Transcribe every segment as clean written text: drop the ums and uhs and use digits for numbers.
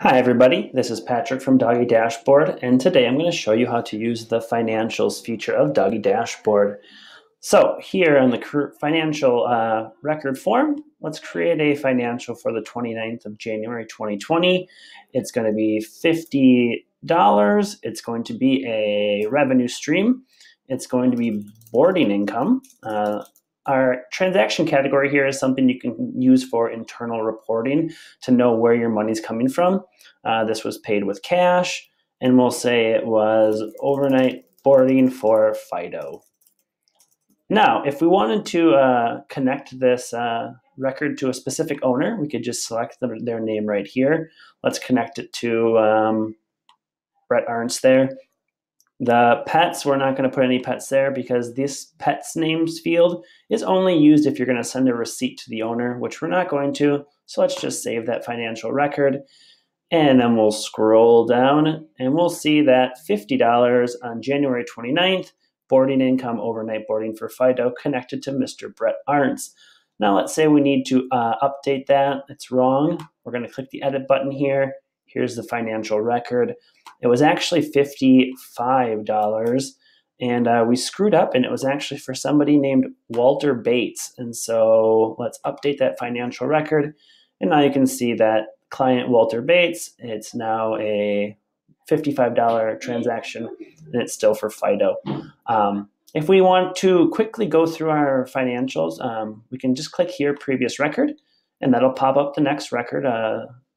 Hi everybody, this is Patrick from Doggy Dashboard, and today I'm going to show you how to use the financials feature of Doggy Dashboard. So here in the financial record form, let's create a financial for the 29th of January 2020. It's going to be $50. It's going to be a revenue stream. It's going to be boarding income. Our transaction category here is something you can use for internal reporting to know where your money's coming from. This was paid with cash, and we'll say it was overnight boarding for Fido. Now, if we wanted to connect this record to a specific owner, we could just select their name right here. Let's connect it to Brett Arntz there. The pets, we're not going to put any pets there because this pets names field is only used if you're going to send a receipt to the owner, which we're not going to. So let's just save that financial record. And then we'll scroll down and we'll see that $50 on January 29th, boarding income, overnight boarding for Fido, connected to Mr. Brett Arntz. Now let's say we need to update that. It's wrong. We're going to click the edit button here. Here's the financial record. It was actually $55, and we screwed up, and it was actually for somebody named Walter Bates. And so let's update that financial record. And now you can see that client Walter Bates, it's now a $55 transaction, and it's still for Fido. If we want to quickly go through our financials, we can just click here, previous record, and that'll pop up the next record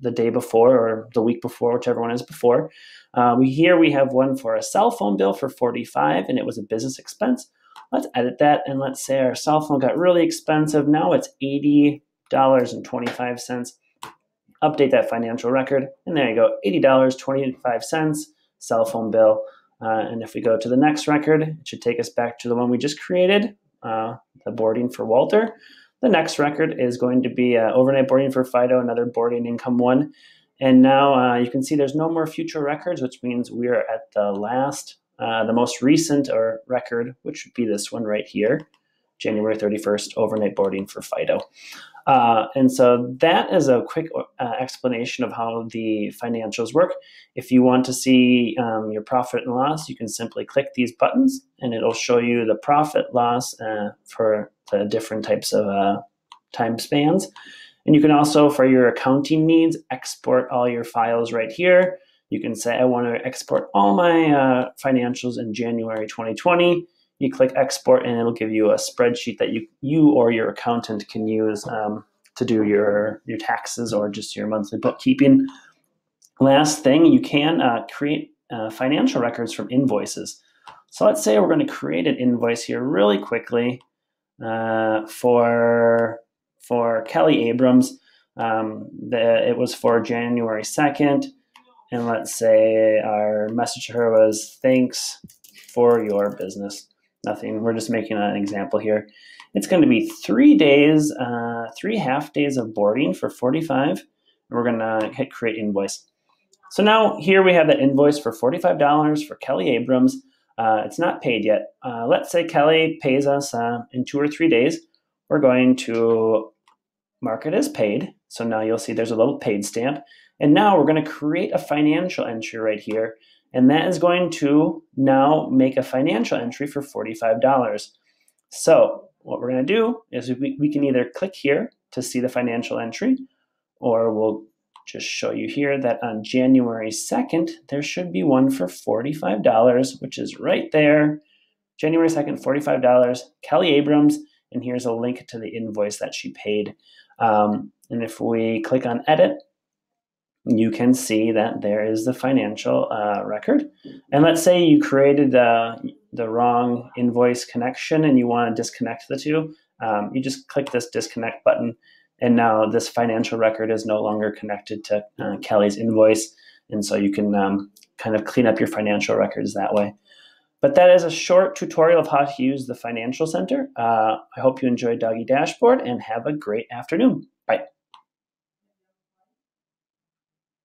the day before or the week before, whichever one is before. Here we have one for a cell phone bill for $45, and it was a business expense. Let's edit that, and let's say our cell phone got really expensive. Now it's $80.25. Update that financial record, and there you go, $80.25, cell phone bill. And if we go to the next record, it should take us back to the one we just created, the boarding for Walter. The next record is going to be overnight boarding for Fido, another boarding income one. And now you can see there's no more future records, which means we are at the most recent record, which would be this one right here, January 31st, overnight boarding for Fido. And so that is a quick explanation of how the financials work. If you want to see your profit and loss, you can simply click these buttons, and it'll show you the profit loss for the different types of time spans. And you can also, for your accounting needs, export all your files right here. You can say, I want to export all my financials in January 2020. You click export, and it'll give you a spreadsheet that you or your accountant can use to do your taxes or just your monthly bookkeeping. Last thing, you can create financial records from invoices. So let's say we're going to create an invoice here really quickly for Kelly Abrams. It was for January 2nd. And let's say our message to her was, thanks for your business. Nothing, we're just making an example here. It's going to be 3 days, 3 half days of boarding for $45. And we're going to hit create invoice. So now here we have that invoice for $45 for Kelly Abrams. It's not paid yet. Let's say Kelly pays us in 2 or 3 days. We're going to mark it as paid. So now you'll see there's a little paid stamp. And now we're going to create a financial entry right here. And that is going to now make a financial entry for $45. So what we're going to do is we can either click here to see the financial entry, or we'll just show you here that on January 2nd, there should be one for $45, which is right there. January 2nd, $45, Kelly Abrams, and here's a link to the invoice that she paid. And if we click on edit, you can see that there is the financial record. And let's say you created the wrong invoice connection and you want to disconnect the two. You just click this disconnect button, and now this financial record is no longer connected to Kelly's invoice. And so you can kind of clean up your financial records that way. But that is a short tutorial of how to use the Financial Center. I hope you enjoyed Doggy Dashboard, and have a great afternoon. Bye.